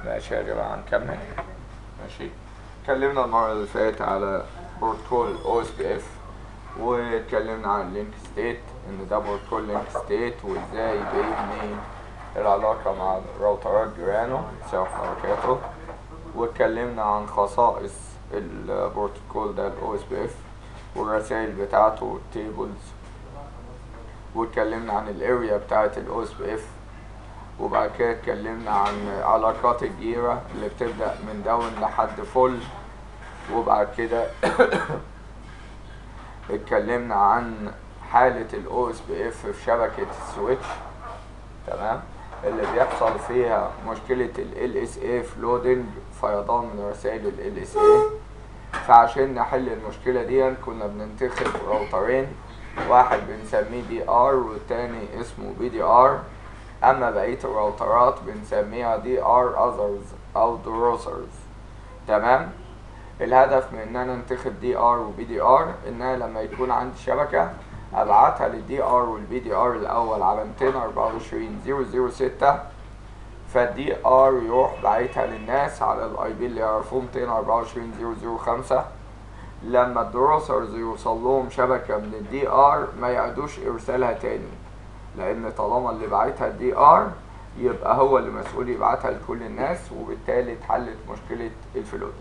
ماشي يا جماعة نكمل. ماشي، اتكلمنا المرة اللي فاتت على بروتوكول OSPF، واتكلمنا عن اللينك ستيت، ان ده بروتوكول لينك ستيت وازاي بيبني العلاقة مع راوترات جيرانه سواء حركاته، واتكلمنا عن خصائص البروتوكول ده OSPF والرسائل بتاعته والتيبلز، واتكلمنا عن الاريا بتاعت OSPF، وبعد كده اتكلمنا عن علاقات الجيرة اللي بتبدأ من داون لحد فل، وبعد كده اتكلمنا عن حالة OSPF في شبكة السويتش، تمام، اللي بيحصل فيها مشكلة LSA فلودنج، فيضان من رسائل LSA. فعشان نحل المشكلة دي كنا بننتخب راوترين، واحد بنسميه DR والتاني اسمه BDR، اما بقية الراوترات بنسميها DR others او دروسرز. تمام، الهدف من ان انا انتخب DR و BDR ان انا لما يكون عندي شبكة ابعتها لل DR وال BDR الاول على 224.0.0.6، فال DR يروح باعتها للناس على الاي بي اللي يعرفوه 224.0.0.5. لما الدروسرز يوصل لهم شبكة من ال DR ما يعدوش ارسالها تاني، لان طالما اللي بعتها الدي ار يبقى هو اللي مسؤول يبعتها لكل الناس، وبالتالي اتحلت مشكلة الفلوت.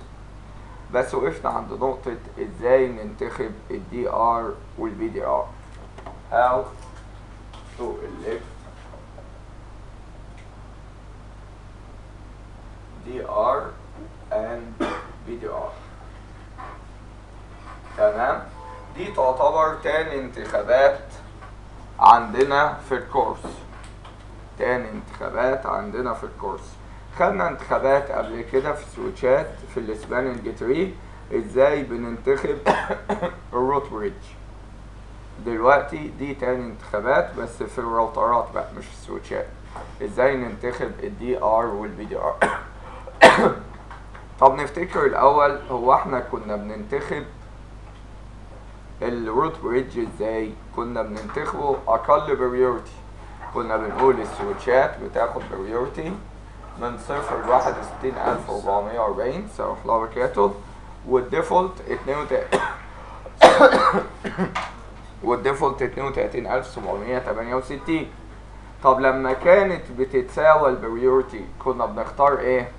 بس وقفنا عند نقطة ازاي ننتخب الدي ار والبي دي ار. how to elect DR and BDR. تمام، دي تعتبر تاني انتخابات عندنا في الكورس، تاني انتخابات عندنا في الكورس. خدنا انتخابات قبل كده في السويتشات في السباننج تري ازاي بننتخب الروت بريدج. دلوقتي دي تاني انتخابات بس في الراوترات بقى مش في السويتشات، ازاي ننتخب الدي ار والبي دي ار. طب نفتكر الاول، هو احنا كنا بننتخب الروت بريدج ازاي؟ كنا بننتخبه اقل بريورتي، كنا بنقول السويتشات بتاخد بريورتي من 0 ل 61440 سواء الله وبركاته، والديفولت 32768. طب لما كانت بتتساوى البريورتي كنا بنختار ايه؟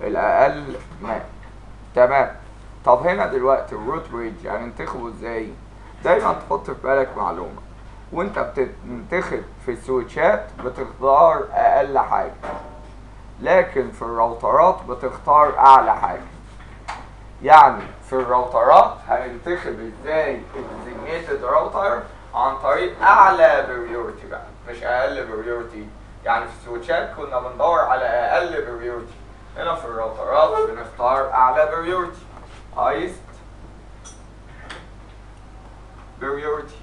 الاقل ما. تمام، طب هنا دلوقتي الروت بريدج يعني ننتخبه ازاي؟ دايما تحط في بالك معلومة، وانت بتنتخب في السويتشات بتختار اقل حاجة، لكن في الراوترات بتختار اعلى حاجة. يعني في الراوترات هننتخب ازاي الديزيجنيتد راوتر عن طريق اعلى بريورتي بقى مش اقل بريورتي. يعني في السويتشات كنا بندور على اقل بريورتي، هنا في الراوترات بنختار اعلى بريورتي، highest بريورتي.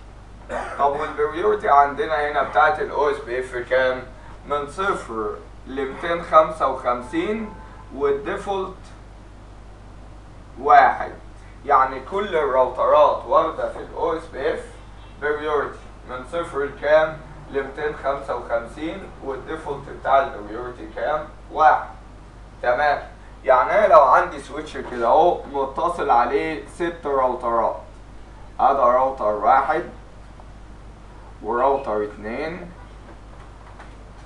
طب والبريورتي عندنا هنا بتاعت OSPF كام؟ من 0 ل 255 والديفولت 1. يعني كل الراوترات واخدة في OSPF بريورتي من 0 لكام؟ ل 255 والديفولت بتاع البريورتي كام؟ 1. تمام، يعني انا لو عندي سويتش كده اهو متصل عليه 6 راوترات، هذا راوتر 1 وراوتر 2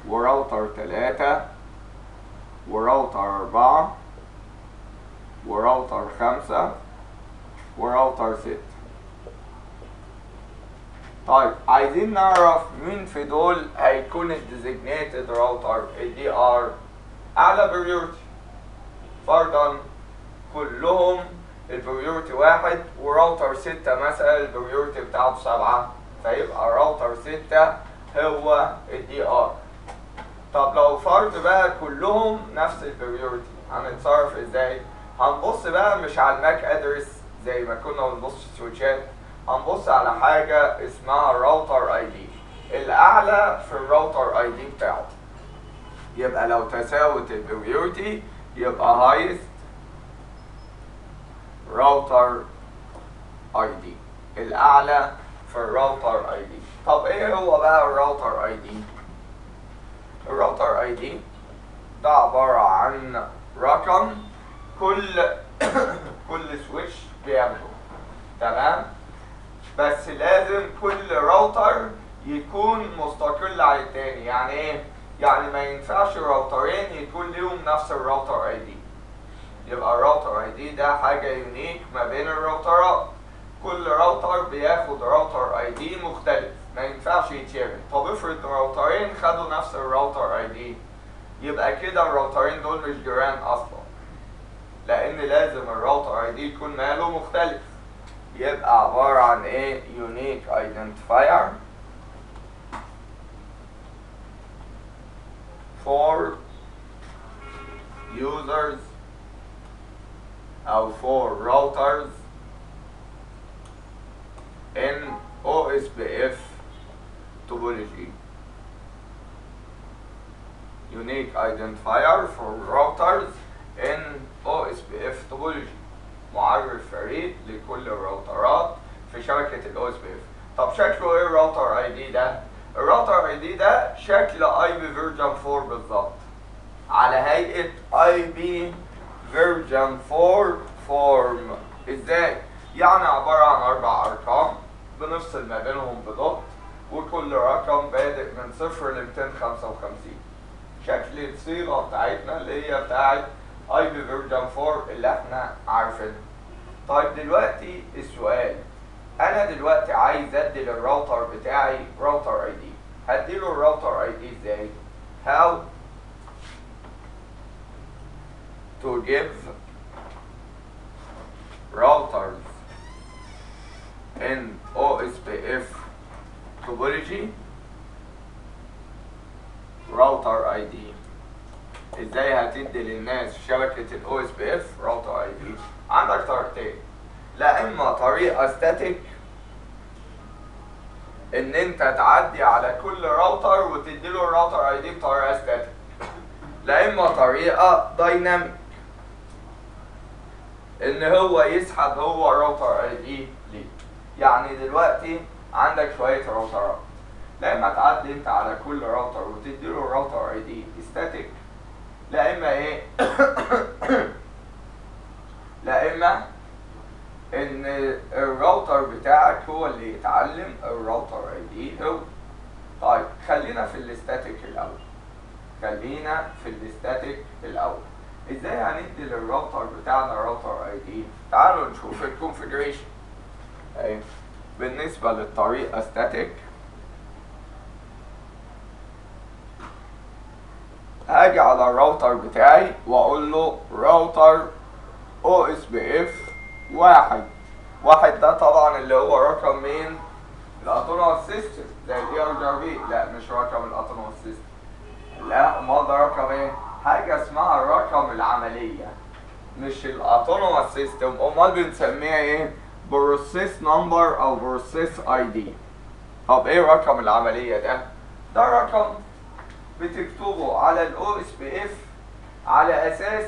وراوتر 3 وراوتر 4 وراوتر 5 وراوتر 6. طيب عايزين نعرف مين في دول هيكون الديزيجنيتد راوتر الدي ار اعلى بريورتي. فرضا كلهم البريورتي 1 وراوتر 6 مثلا البريورتي بتاعته 7، فيبقى راوتر 6 هو الدي ار. طب لو فرض بقى كلهم نفس البريورتي هنتصرف ازاي؟ هنبص بقى مش على الماك ادرس زي ما كنا بنبص في السويتشات، هنبص على حاجة اسمها الراوتر اي دي، الاعلى في الراوتر اي دي بتاعه. يبقى لو تساوت البريورتي يبقى هايست راوتر اي دي، الاعلى في الراوتر اي دي. طب ايه هو بقى الراوتر اي دي؟ الراوتر اي دي ده عبارة عن رقم كل كل سويتش بياخده، تمام؟ بس لازم كل راوتر يكون مستقل عن التاني. يعني ايه؟ يعني ما ينفعش راوترين يكون ليهم نفس الراوتر اي دي. يبقى الراوتر اي دي ده حاجة يونيك ما بين الراوترات، كل راوتر بياخد راوتر اي دي مختلف، ما ينفعش يتشابه. طب افرض راوترين خدوا نفس الراوتر اي دي، يبقى كده الراوترين دول مش جيران اصلا، لان لازم الراوتر اي دي يكون ماله مختلف. يبقى عبارة عن ايه؟ unique identifier for users او for routers in OSPF topology. Unique identifier for routers in OSPF topology. معرف فريد لكل الراوترات في شبكة ال OSPF. طب شكله ايه الراوتر اي دي ده؟ الراوتر اي دي ده شكل اي بي فيرجن 4 بالظبط، على هيئة اي بي فيرجن 4 فورم. ازاي؟ يعني عبارة عن 4 ارقام بنفصل ما بينهم بدوت، وكل رقم بادئ من 0 ل 255. شكل الصيغة بتاعتنا اللي هي بتاعت اي بي فيرجن 4 اللي احنا عارفينها. طيب دلوقتي السؤال، انا دلوقتي عايز ادي للراوتر بتاعي راوتر اي دي. هديله الراوتر اي دي ازاي؟ how to give routers in OSPF topology router ID. ازاي هتدي للناس في شبكة ال OSPF راوتر اي دي؟ عندك طريقتين، لا اما طريقة ستاتيك ان انت تعدي على كل راوتر وتديله الراوتر اي دي بطريقة ستاتيك، لا اما طريقة دايناميك ان هو يسحب هو راوتر اي دي ليه. يعني دلوقتي عندك شوية راوترات، لا اما تعدي انت على كل راوتر وتديله الراوتر اي دي ستاتيك، لا اما ايه لا اما ان الراوتر بتاعك هو اللي يتعلم الراوتر اي دي هو. طيب خلينا في الاستاتيك الاول، ازاي هندي للراوتر بتاعنا راوتر اي دي؟ تعالوا نشوف الكونفيجريشن. اهي بالنسبه للطريقه ستاتيك، هاجي على الراوتر بتاعي واقول له راوتر OSPF واحد ده طبعا اللي هو رقم مين؟ الاوتونوموس سيستم زي الاي ار بي. لا مش رقم الاوتونوموس سيستم، لا امال ده رقم ايه؟ حاجه اسمها رقم العمليه، مش الاوتونوموس سيستم. امال بنسميها ايه؟ بروسيس نمبر او بروسيس اي دي. طب ايه رقم العمليه ده؟ ده رقم بتكتبه على الاو اس بي اف على اساس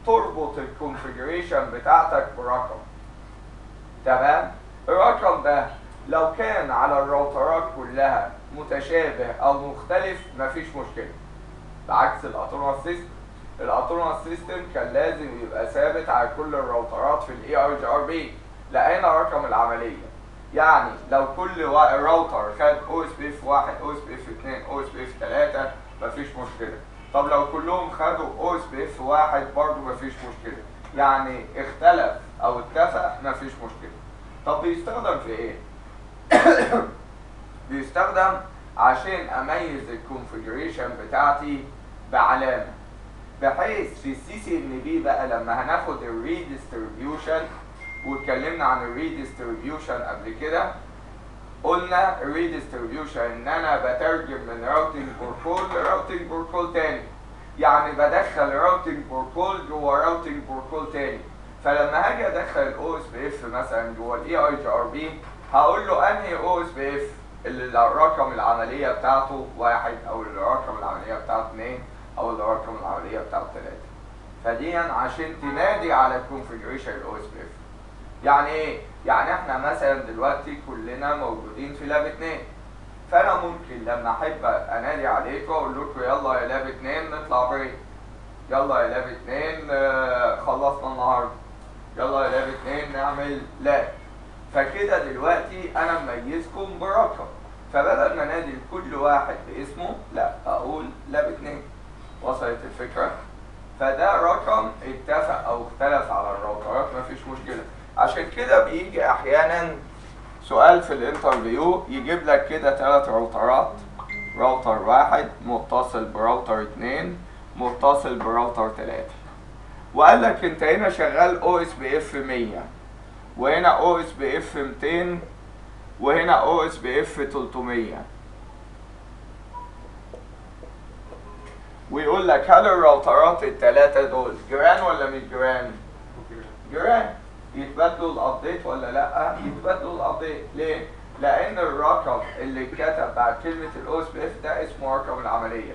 تربط الكونفيجريشن بتاعتك برقم، تمام؟ الرقم ده لو كان على الراوترات كلها متشابه او مختلف مفيش مشكله، بعكس الاوتونوموس سيستم. الاوتونوموس سيستم كان لازم يبقى ثابت على كل الراوترات في الاي ار بي. لقينا رقم العمليه، يعني لو كل راوتر خد او اس بي اف 1 او اس بي اف 2 او اس بي اف 3 مفيش مشكله. طب لو كلهم خدوا او اس بي اف 1 برضه مفيش مشكله، يعني اختلف او اتفق مفيش مشكله. طب بيستخدم في ايه؟ بيستخدم عشان اميز الكونفيجريشن بتاعتي بعلامه، بحيث في السي سي ان بي بقى لما هناخد الريديستريبيوشن، واتكلمنا عن الريديستريبيوشن قبل كده، قلنا الريديستريبيوشن ان انا بترجم من راوتنج بروتوكول لراوتنج بروتوكول تاني، يعني بدخل راوتنج بروتوكول جوه راوتنج بروتوكول تاني. فلما هاجي ادخل الاو اس بي اف مثلا جوه الاي اي ار بي، هقول له انهي او اس بي اف اللي الرقم العمليه بتاعته 1 او اللي الرقم العمليه بتاعته 2 او اللي الرقم العمليه بتاعته 3. فدي عشان تنادي على الكونفيجريشن الاو اس بي اف. يعني ايه؟ يعني احنا مثلا دلوقتي كلنا موجودين في لاب 2، فانا ممكن لما احب انادي عليكم واقول لكم يلا يا لاب 2 نطلع بريك، يلا يا لاب 2 خلصنا النهارده، يلا يا لاب 2 نعمل لاب. فكده دلوقتي انا مميزكم برقم، فبدل ما انادي لكل واحد باسمه لا اقول لاب 2. وصلت الفكره؟ فده رقم اتفق او اختلف على الراوترات، مفيش مشكله. عشان كده بيجي احيانا سؤال في الانترفيو يجيب لك كده 3 راوترات، راوتر 1 متصل براوتر 2 متصل براوتر 3، وقال لك انت هنا شغال او اس بي اف 100 وهنا او اس بي اف 200 وهنا او اس بي اف 300، ويقول لك هل الراوترات الثلاثه دول جيران ولا مش جيران؟ جيران. يتبادلوا الابديت ولا لا؟ يتبادلوا الابديت. ليه؟ لان الرقم اللي اتكتب بعد كلمه الاو اس بي اف ده اسمه رقم العمليه.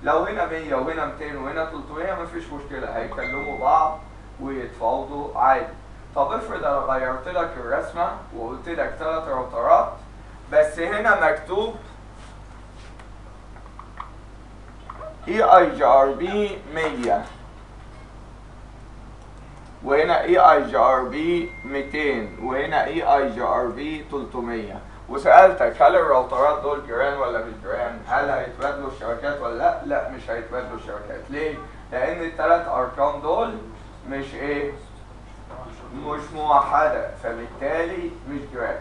لو هنا 100 وهنا 200 وهنا 300 مفيش مشكله، هيكلموا بعض ويتفاوضوا عادي. طب افرض انا غيرت لك الرسمه وقلت لك 3 راوترات بس هنا مكتوب اي اي جي ار بي 100 وهنا اي اي جي ار بي 200 وهنا اي اي جي ار بي 300، وسالتك هل الراوترات دول جيران ولا مش جيران؟ هل هيتبادلوا الشبكات ولا لا؟ لا مش هيتبادلوا الشبكات. ليه؟ لان الثلاث ارقام دول مش ايه؟ مش موحده، فبالتالي مش جيران.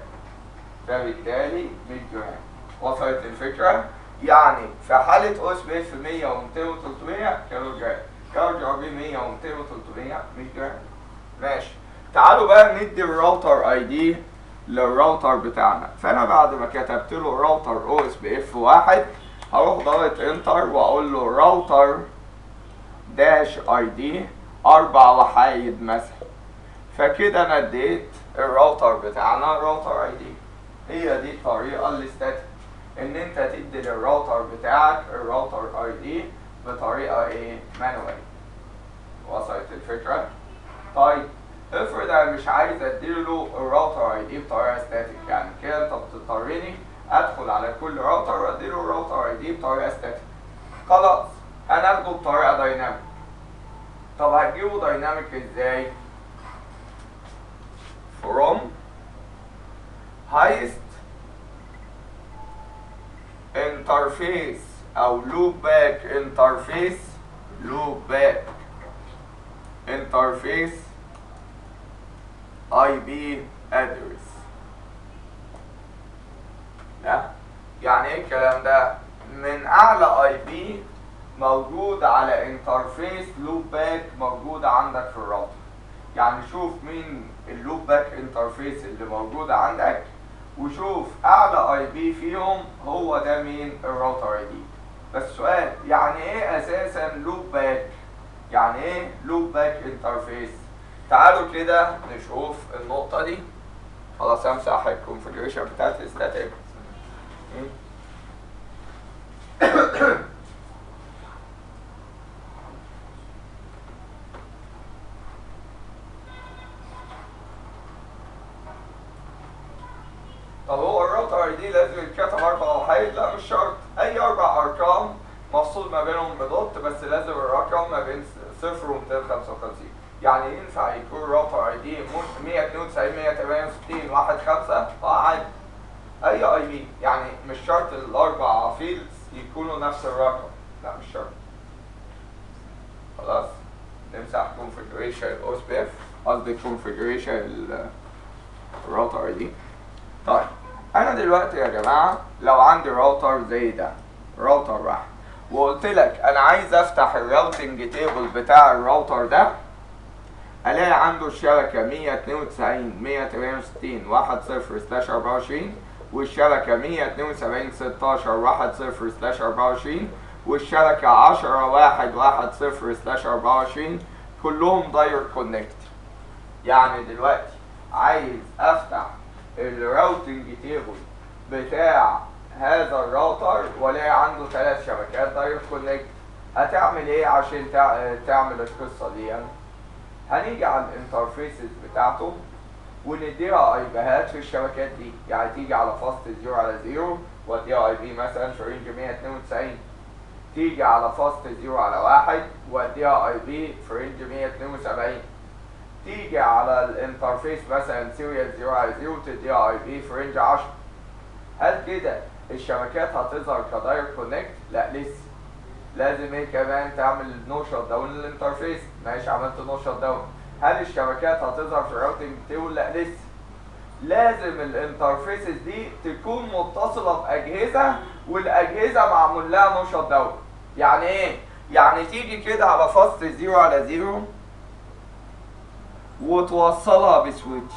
فبالتالي مش جيران. وصلت الفكره؟ يعني في حاله او اس بي اف 100 و200 و300 كانوا جيران، كانوا جي ار بي 100 و200 و300 مش جيران. ماشي. تعالوا بقى ندي الراوتر اي دي للراوتر بتاعنا. فانا بعد ما كتبت له راوتر او اس بي اف 1 هروح ضغط انتر واقول له راوتر داش اي دي 4 وحايد مثلا. فكده انا اديت الراوتر بتاعنا راوتر اي دي. هي دي الطريقه الاستاتيك، ان انت تدي للراوتر بتاعك الراوتر اي دي بطريقه ايه؟ مانوال. وصلت الفكره؟ طيب افرض انا مش عايز اديله الراوتر اي دي بطريقه ستاتيك، يعني كده انت بتضطرني ادخل على كل راوتر واديله الراوتر اي دي بطريقه ستاتيك. خلاص هناخده بطريقه دايناميك. طب هتجيبه دايناميك ازاي؟ from highest interface او loopback interface IP address. يعني ايه الكلام ده؟ من اعلى اي بي موجود على انترفيس لوباك موجودة عندك في الراوتر. يعني شوف مين اللوباك انترفيس اللي موجودة عندك وشوف اعلى اي بي فيهم هو ده مين؟ الراوتر اي دي. بس سؤال، يعني ايه اساسا لوباك؟ يعني ايه لوباك انترفيس؟ تعالوا كده نشوف النقطة دي. خلاص امسح الكونفيجريشن بتاعت الستاتيك. طب هو الراوتر اي دي لازم يتكتب 4 وحيد؟ لا مش شرط، اي 4 ارقام مفصول ما بينهم بدوت، بس لازم الرقم ما بين 0 و 255. يعني ينفع يكون راوتر اي دي 192 168 15 عادي اي اي بي، يعني مش شرط الاربع فيلدز يكونوا نفس الرقم، لا مش شرط. خلاص نمسح configuration او اس بي اف، قصدي configuration الراوتر اي دي. طيب انا دلوقتي يا جماعه لو عندي راوتر زي ده، راوتر واحد، وقلت لك انا عايز افتح الراوتنج تيبل بتاع الراوتر ده، الاقي عنده الشبكه 192 168 10/24 والشبكه 172 16 10/24 والشبكه 10/1 10/24 كلهم دايركت كونكت. يعني دلوقتي عايز افتح الراوتنج تيبل بتاع هذا الراوتر والاقي عنده 3 شبكات دايركت كونكت. هتعمل ايه عشان تعمل القصه دي؟ يعني هنيجي على الانترفيسز بتاعته ونديها ايبيهات في الشبكات دي، يعني تيجي على فاست 0 على 0 واديها اي بي مثلا في رينج 192. تيجي على فاست 0 على 1 واديها اي بي في رينج 172. تيجي على الانترفيس مثلا سيريال 0 على 0 وتديها اي بي في رينج 10. هل كده الشبكات هتظهر كدايركت كونكت؟ لا لسه. لازم ايه كمان؟ تعمل نو شت داون للانترفيس. ماشي، عملت نو شت داون. هل الشبكات هتظهر في الراوتنج تيبل؟ لا لسه. لازم الانترفيسز دي تكون متصله باجهزه والاجهزه معمول لها نو شت داون. يعني ايه؟ يعني تيجي كده على فاست 0 على 0 وتوصلها بسويتش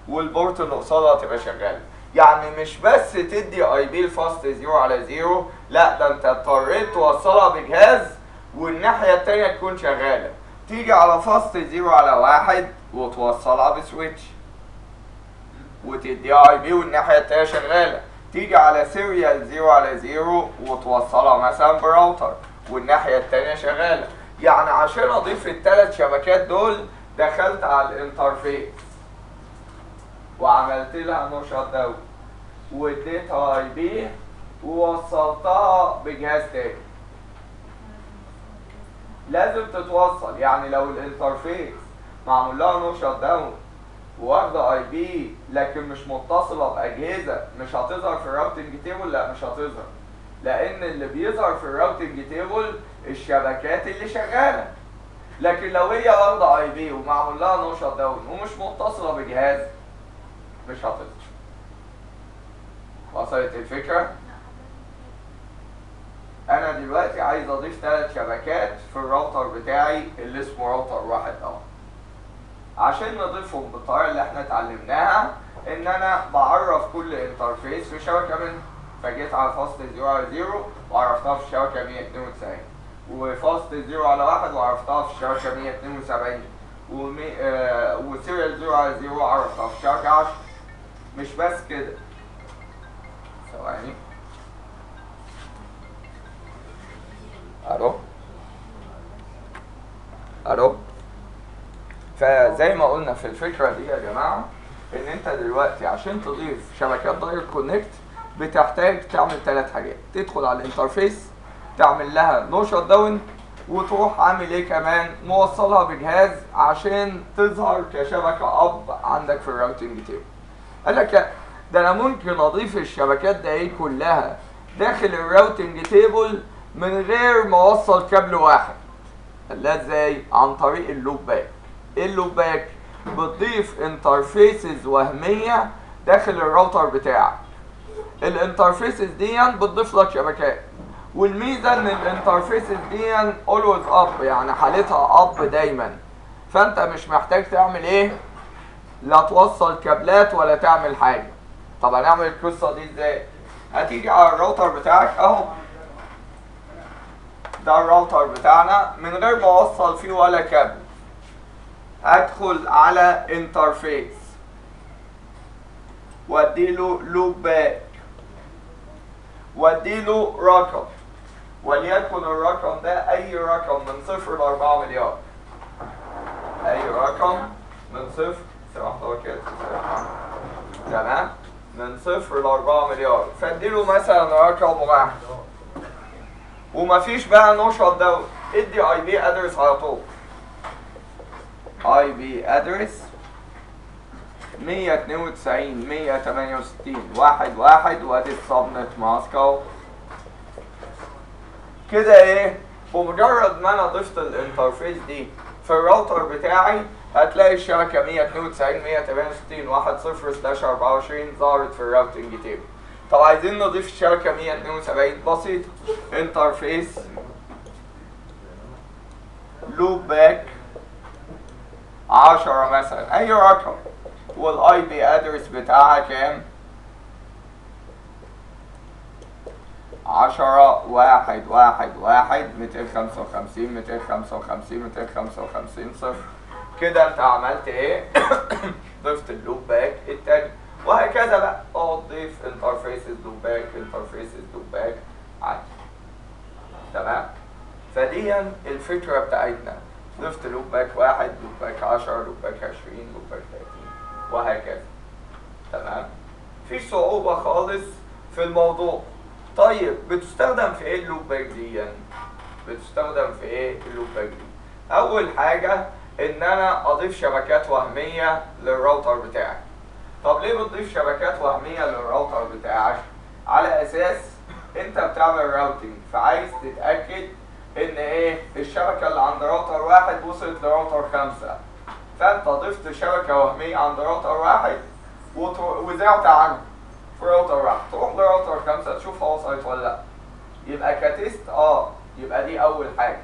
والبورت اللي قصادها تبقى شغاله. يعني مش بس تدي اي بي الفاست 0 على 0، لا ده انت اضطريت توصلها بجهاز والناحيه التانيه تكون شغاله. تيجي على فاست 0 على 1 وتوصلها بسويتش وتديها اي بي والناحيه التانيه شغاله. تيجي على سيريال 0 على 0 وتوصلها مثلا براوتر والناحيه التانيه شغاله. يعني عشان اضيف الثلاث شبكات دول دخلت على الانترفيس وعملت لها نو شت داون واديتها اي بي ووصلتها بجهاز تاني. لازم تتوصل. يعني لو الانترفيس معمول لها نو شت داون واخده اي بي لكن مش متصله باجهزه، مش هتظهر في الراوتنج تيبل. لا مش هتظهر، لان اللي بيظهر في الراوتنج تيبل الشبكات اللي شغاله. لكن لو هي واخده اي بي ومعمول لها نو شت داون ومش متصله بجهاز مش هتظهر. وصلت الفكره؟ انا دلوقتي عايز اضيف 3 شبكات في الراوتر بتاعي اللي اسمه راوتر واحد اهو. عشان نضيفهم بالطريقه اللي احنا اتعلمناها ان انا بعرف كل انترفيس في شبكه منهم. فجيت على فاست 0 على 0 وعرفتها في الشبكه 192 وفاست 0 على 1 وعرفتها في الشبكه 172 وسيريال 0 على 0 وعرفتها في الشبكه 10. مش بس كده، ثواني. الو. فزي ما قلنا في الفكره دي يا جماعه ان انت دلوقتي عشان تضيف شبكات دايركت كونكت بتحتاج تعمل 3 حاجات. تدخل على الانترفيس تعمل لها نو شت داون وتروح عامل ايه كمان؟ موصلها بجهاز عشان تظهر كشبكه اب عندك في الراوتنج تيبل. قال لك لا، ده انا ممكن اضيف الشبكات دي كلها داخل الراوتنج تيبل من غير ما اوصل كابل واحد. قال لها ازاي؟ عن طريق اللوب باك. ايه اللوب باك؟ بتضيف انترفيسز وهميه داخل الراوتر بتاعك. الانترفيسز دي بتضيف لك شبكات، والميزه ان الانترفيسز دي اولويز اب، يعني حالتها اب دايما. فانت مش محتاج تعمل ايه؟ لا توصل كابلات ولا تعمل حاجه. طب هنعمل القصه دي ازاي؟ هتيجي على الراوتر بتاعك اهو، ده الراوتر بتاعنا من غير ما اوصل فيه ولا كابل. ادخل على انترفيس واديله لوب باك واديله رقم، وليكن الرقم ده اي رقم من 0 ل 4 مليار. اي رقم من 0 تمام، من 0 ل 4 مليار. فاديله مثلا رقم 1 ومفيش بقى نو شت داون. ادي اي بي ادرس على طول. اي بي ادرس 192 168 11 وادي السبنت ماسك اهو. كده ايه؟ بمجرد ما انا ضفت الانترفيس دي في الراوتر بتاعي هتلاقي الشبكه 192 168 10/24 ظهرت في الراوتنج تيبل. طب عايزين نضيف الشبكه 172. بسيطه، انترفيس لوب باك 10 مثلا اي رقم، والاي بي ادرس بتاعها كام؟ 10 1 1 1 255 255 255 0. كده انت عملت ايه؟ ضفت اللوب باك التاني، وهكذا بقى. اقعد ضيف انترفيسز لوب باك انترفيسز لوب باك عادي. تمام؟ فدي الفكره بتاعتنا. ضفت لوب باك 1 لوب باك 10 لوب باك 20 لوب باك 30 وهكذا. تمام؟ مفيش صعوبه خالص في الموضوع. طيب بتستخدم في ايه اللوب باك دي؟ بتستخدم في ايه اللوب باك دي؟ اول حاجه ان انا اضيف شبكات وهميه للراوتر بتاعي. طب ليه بتضيف شبكات وهميه للراوتر بتاعك؟ على اساس انت بتعمل راوتنج، فعايز تتاكد ان ايه الشبكه اللي عند راوتر واحد وصلت لراوتر 5، فانت ضفت شبكه وهميه عند راوتر واحد وزعت عنه في راوتر واحد، تروح لراوتر 5 تشوفها وصلت ولا لا. يبقى كتست يبقى دي اول حاجه،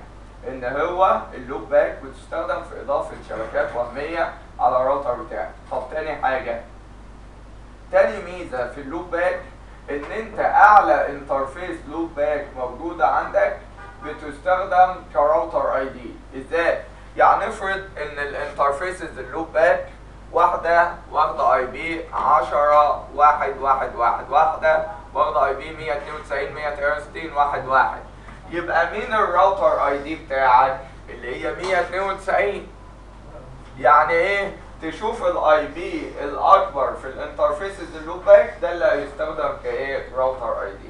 ان هو اللوب باك بتستخدم في اضافه شبكات وهميه على الراوتر بتاعك. طب تاني ميزه في اللوب باك ان انت اعلى انترفيس لوب باك موجوده عندك بتستخدم كراوتر اي دي. ازاي؟ يعني افرض ان الانترفيسز اللوب باك واحده واخده اي بي 10 1 1 1 واحده واخده اي بي 192 168 1 1، يبقى مين الراوتر اي دي بتاعك؟ اللي هي 192. يعني ايه؟ تشوف الاي بي الاكبر في الانترفيسز اللوب باك ده اللي هيستخدم كايه راوتر اي دي.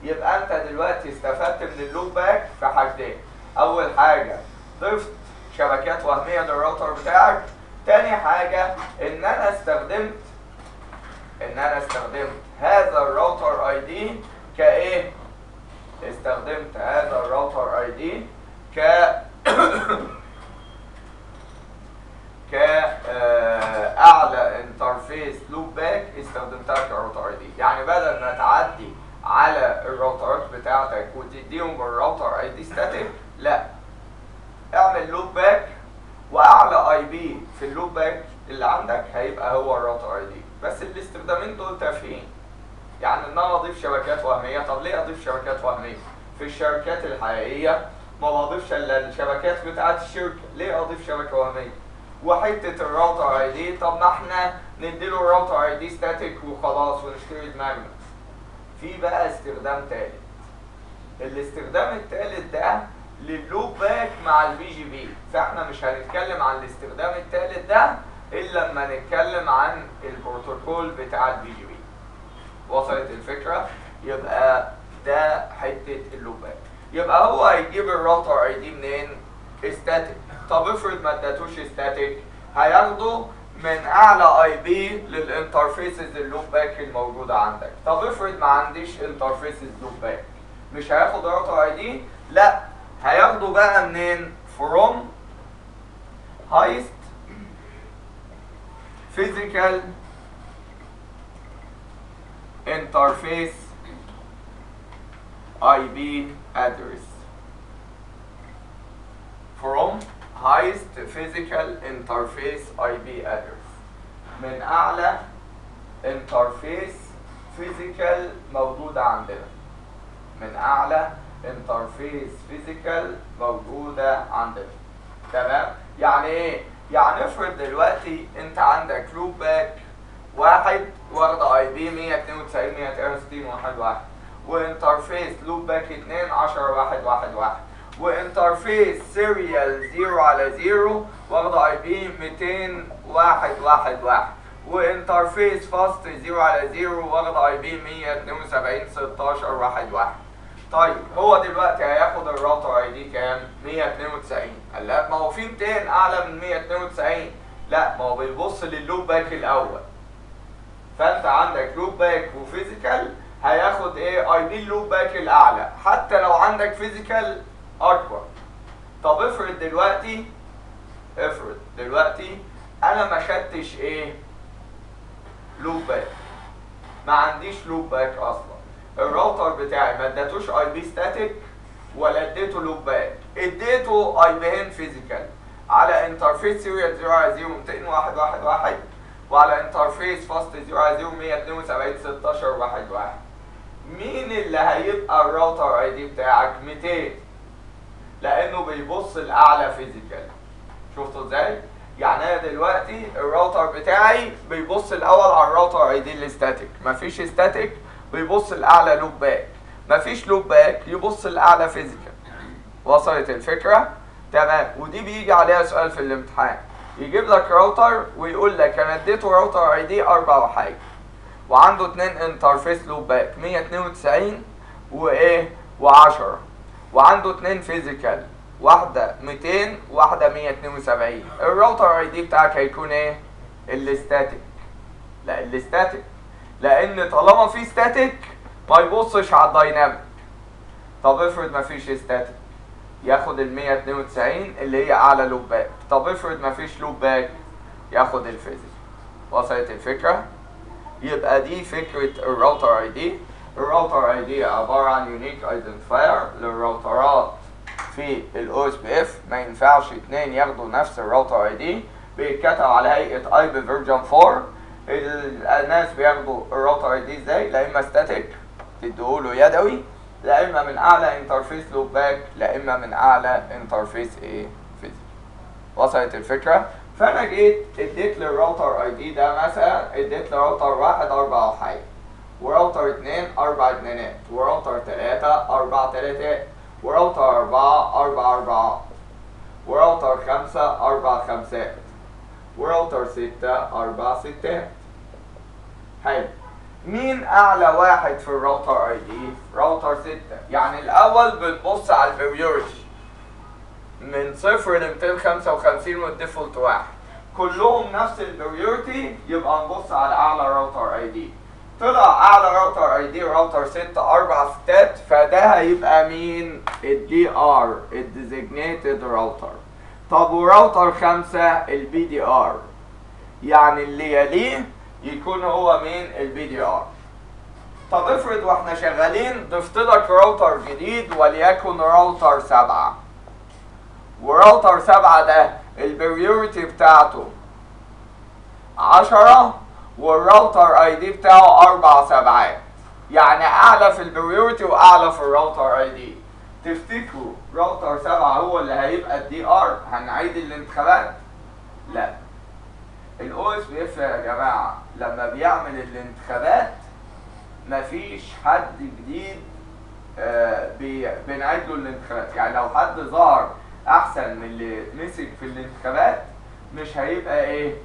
يبقى انت دلوقتي استفدت من اللوب باك في حاجتين، اول حاجه ضفت شبكات وهميه للراوتر بتاعك، تاني حاجه ان انا استخدمت هذا الراوتر اي دي كايه؟ استخدمت هذا الراوتر اي دي كأعلى انترفيس لوب باك استخدمتها كراوتر اي دي. يعني بدل ما تعدي على الراوترات بتاعتك وتديهم بالراوتر اي دي ستاتيك، لا، اعمل لوب باك واعلى اي بي في اللوب باك اللي عندك هيبقى هو الراوتر اي دي. بس الاستخدامين دول تافهين. يعني ان انا اضيف شبكات وهميه، طب ليه اضيف شبكات وهميه؟ في الشركات الحقيقيه ما بضيفش الا الشبكات بتاعت الشركه، ليه اضيف شبكه وهميه؟ وحته الراوتر اي دي، طب ما احنا نديله الراوتر اي دي ستاتيك وخلاص ونشتري الماجنت. في بقى استخدام تالت، الاستخدام التالت ده لللوب باك مع البي جي بي، فاحنا مش هنتكلم عن الاستخدام التالت ده الا لما نتكلم عن البروتوكول بتاع البي جي بي. وصلت الفكره؟ يبقى ده حته اللوب باك. يبقى هو هيجيب الراوتر اي دي منين؟ استاتيك. طب افرض ما اداتوش استاتيك، هياخده من اعلى اي بي للانترفيسز اللوب باك الموجوده عندك. طب افرض ما عنديش انترفيسز لوب باك، مش هياخد راوتر اي دي، لا، هياخده بقى منين؟ from highest physical interface IP address. from highest physical interface IP address، من اعلى انترفيس فيزيكال موجودة عندنا، من اعلى انترفيس فيزيكال موجودة عندنا. تمام؟ يعني ايه؟ يعني افرض دلوقتي انت عندك لوب باك واحد واخدة اي بي 192 168 1 1، وانترفيس لوب باك 2 10 1 1 1، وانترفيس سيريال 0 على 0 واخدة اي بي 200 1 1 1، وانترفيس فاست 0 على 0 واخدة اي بي 172 16 1 1. طيب هو دلوقتي هياخد الراوتر اي دي كام؟ 192. قال لا، ما هو في 200 اعلى من 192. لا، ما هو بيبص لللوب باك الاول. فانت عندك لوب باك وفيزيكال، هياخد ايه؟ اي بي اللوب باك الاعلى حتى لو عندك فيزيكال اكبر. طب افرض دلوقتي انا ما خدتش ايه؟ لوب باك، ما عنديش لوب باك اصلا. الراوتر بتاعي ما اديتوش اي بي ستاتيك ولا اديته لوب باك، اديته اي بيين فيزيكال على انترفيس سيريال 0 على 0 200 1 1 1، وعلى انترفيس فاست 0 على 0 172 16 1 1. مين اللي هيبقى الراوتر اي دي بتاعك؟ 200، لانه بيبص الاعلى فيزيكال. شفتوا ازاي؟ يعني انا دلوقتي الراوتر بتاعي بيبص الاول على الراوتر اي دي الستاتيك، مفيش ستاتيك بيبص الاعلى لوب باك، مفيش لوب باك يبص الاعلى فيزيكال. وصلت الفكره؟ تمام. ودي بيجي عليها سؤال في الامتحان، يجيب لك راوتر ويقول لك انا اديته راوتر اي دي 4 وحاجه، وعنده 2 انترفيس لوبات 192 وايه و10، وعنده 2 فيزيكال، واحده 200 وواحده 172. الراوتر اي دي بتاعك هيكون ايه؟ الاستاتيك. لا الاستاتيك، لان طالما في ستاتيك ما يبصش على الدايناميك. طب افرض ما فيش ستاتيك، ياخد ال 192 اللي هي اعلى لوبات. طب افرض ما فيش لوبات، ياخد الفيزيك. وصلت الفكره؟ يبقى دي فكره الراوتر اي دي. الراوتر اي دي عباره عن يونيك ايدنتيفاير للراوترات في الاو اس بي اف. ما ينفعش اتنين ياخدوا نفس الراوتر اي دي، بيتكتب على هيئه اي بي فيرجن 4. الناس بياخدوا الراوتر اي دي ازاي؟ لا اما ستاتيك تديهوله يدوي، لا اما من اعلى انترفيس لوباك، لا اما من اعلى انترفيس ايه فيزيك. وصلت الفكره؟ فانا جيت اديت للراوتر اي دي ده مثلا، اديت لراوتر 1 4 وحيد، وراوتر 2 4 اتنينات، وراوتر 3 4 تلاتات، وراوتر 4 4 4، وراوتر 5 4 خمسات، وراوتر 6 4 ستات. حلو. مين اعلى واحد في الراوتر اي دي؟ راوتر 6. يعني الاول بنبص على البريورتي من 0 ل 255 والديفولت 1، كلهم نفس البريورتي، يبقى نبص على اعلى راوتر اي دي. طلع اعلى راوتر اي دي راوتر 6 4 ستات، فده هيبقى مين؟ الدي ار، الديزيجنيتد راوتر. طب وراوتر 5 البي دي ار، يعني اللي يليه يكون هو مين؟ البي دي ار. طب افرض واحنا شغالين ضفت لك راوتر جديد وليكن راوتر 7، وراوتر 7 ده البريورتي بتاعته 10، والراوتر اي دي بتاعه 4 سبعات، يعني اعلى في البريورتي واعلى في الراوتر اي دي. تفتكروا راوتر 7 هو اللي هيبقى الدي ار؟ هنعيد الانتخابات؟ لا. الاو اس بي اف يا جماعه لما بيعمل الانتخابات مفيش حد جديد بنعيد له الانتخابات. يعني لو حد ظهر احسن من اللي مسك في الانتخابات مش هيبقى ايه؟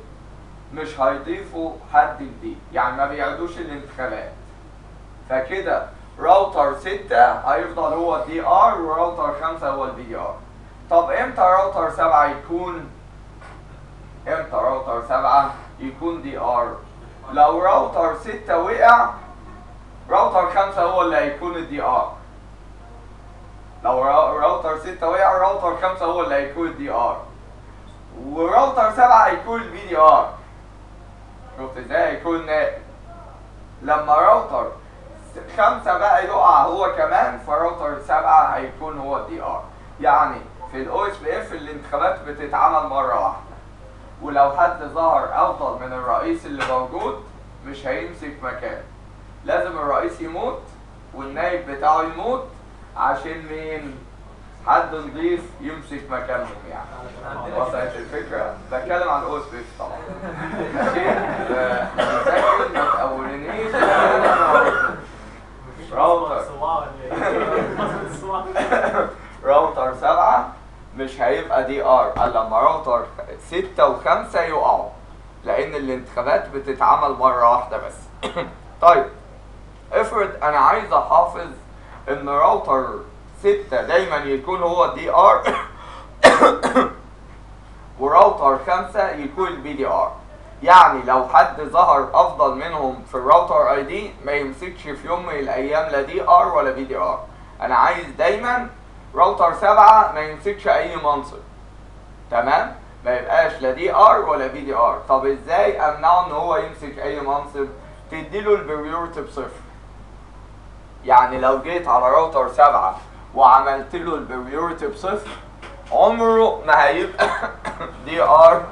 مش هيضيفوا حد جديد، يعني ما بيعيدوش الانتخابات. فكده راوتر 6 هيفضل هو الدي ار، وراوتر 5 هو البي دي ار. طب امتى راوتر 7 يكون؟ امتى راوتر 7 يكون دي ار؟ لو راوتر 6 وقع، راوتر 5 هو اللي هيكون الدي ار. لو راوتر 6 وقع، راوتر 5 هو اللي هيكون الدي ار، وراوتر 7 هيكون البي دي ار. شفت ازاي هيكون نائب؟ لما راوتر 5 بقى يقع هو كمان، فراوتر 7 هيكون هو الدي ار. يعني في الاو اس بي اف الانتخابات بتتعمل مره واحده، ولو حد ظهر افضل من الرئيس اللي موجود مش هيمسك مكانه. لازم الرئيس يموت والنائب بتاعه يموت عشان مين؟ حد نضيف يمسك مكانهم. يعني وصلت الفكره؟ بتكلم عن الاو اس بي اف طبعا. ماشي؟ متاكد ما تقولنيش راوتر 7 مش هيبقى دي ار الا لما راوتر 6 و5 يقعوا، لان الانتخابات بتتعمل مره واحده بس. طيب افرض انا عايز احافظ ان راوتر 6 دايما يكون هو الدي ار وراوتر 5 يكون البي دي ار. يعني لو حد ظهر افضل منهم في الراوتر اي دي ما يمسكش في يوم من الايام لا دي ار ولا بي دي ار. انا عايز دايما راوتر 7 ما يمسكش اي منصب، تمام؟ ما يبقاش لا دي ار ولا بي دي ار. طب ازاي امنعه ان هو يمسك اي منصب؟ تديله البريورتي بصفر. يعني لو جيت على راوتر 7 وعملت له البريورتي بصفر، عمره ما هيبقى دي ار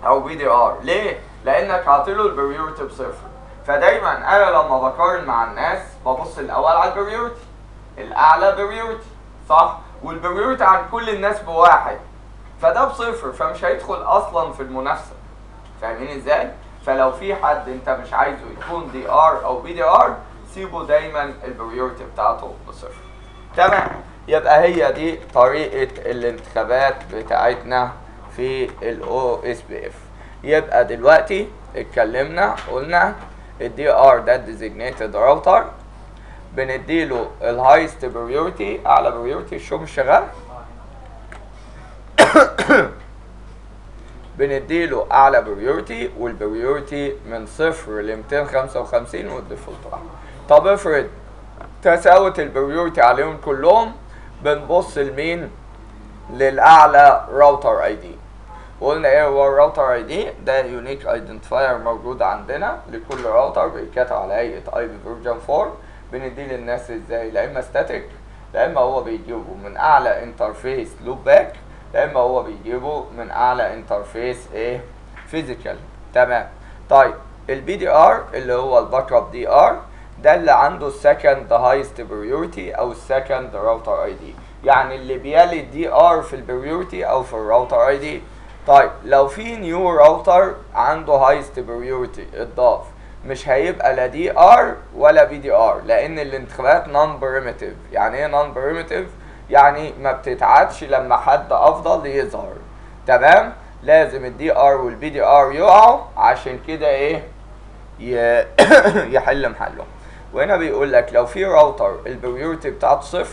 او بي دي ار. ليه؟ لانك عاطيله البريورتي بصفر. فدايما انا لما بقارن مع الناس ببص الاول على البريورتي، الاعلى بريورتي، صح؟ والبريورتي عن كل الناس بواحد، فده بصفر، فمش هيدخل اصلا في المنافسه. فاهمين ازاي؟ فلو في حد انت مش عايزه يكون دي ار او بي دي ار، سيبه دايما البريورتي بتاعته بصفر. تمام؟ يبقى هي دي طريقه الانتخابات بتاعتنا في الاو اس بي اف. يبقى دلوقتي اتكلمنا قلنا الدي ار ده designated راوتر بنديله الهايست بريورتي، اعلى بريورتي. الشو مش شغال؟ بنديله اعلى بريورتي، والبريورتي من 0 ل 255 والديفولت 1. طب افرض تساوت البريورتي عليهم كلهم، بنبص لمين؟ للاعلى راوتر اي دي. وقلنا ايه هو الراوتر اي دي؟ ده يونيك ايدنتيفاير موجود عندنا لكل راوتر بيتكتب على هيئه اي بي فيرجن 4. بنديه للناس ازاي؟ لا اما ستاتيك، لا اما هو بيجيبه من اعلى انترفيس لوب باك، لا اما هو بيجيبه من اعلى انترفيس ايه؟ فيزيكال. تمام. طيب البي دي ار اللي هو الباك اب دي ار ده اللي عنده السكند هايست بريورتي او السكند راوتر اي دي، يعني اللي بيلي الدي ار في البريورتي او في الراوتر اي دي. طيب لو في نيو راوتر عنده هايست بريورتي اتضاف، مش هيبقى لا دي ار ولا بي دي ار، لان الانتخابات نون بريميتيف. يعني ايه نون بريميتيف؟ يعني ما بتتعادش لما حد افضل يظهر. تمام. لازم الدي ار والبي دي ار يقعوا عشان كده ايه يحل محله. وهنا بيقول لك لو في راوتر البريورتي بتاعته 0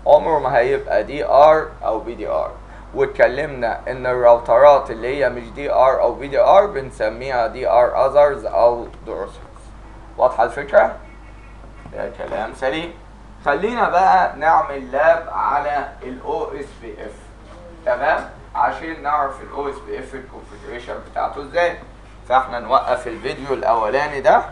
عمره ما هيبقى دي ار او بي دي ار. واتكلمنا ان الراوترات اللي هي مش دي ار او بي دي ار بنسميها دي ار اذرز او دورسز. واضحه الفكره؟ ده كلام سليم. خلينا بقى نعمل لاب على الاو اس بي اف. تمام، عشان نعرف الاو اس بي اف الكونفيجريشن بتاعته ازاي. فاحنا نوقف الفيديو الاولاني ده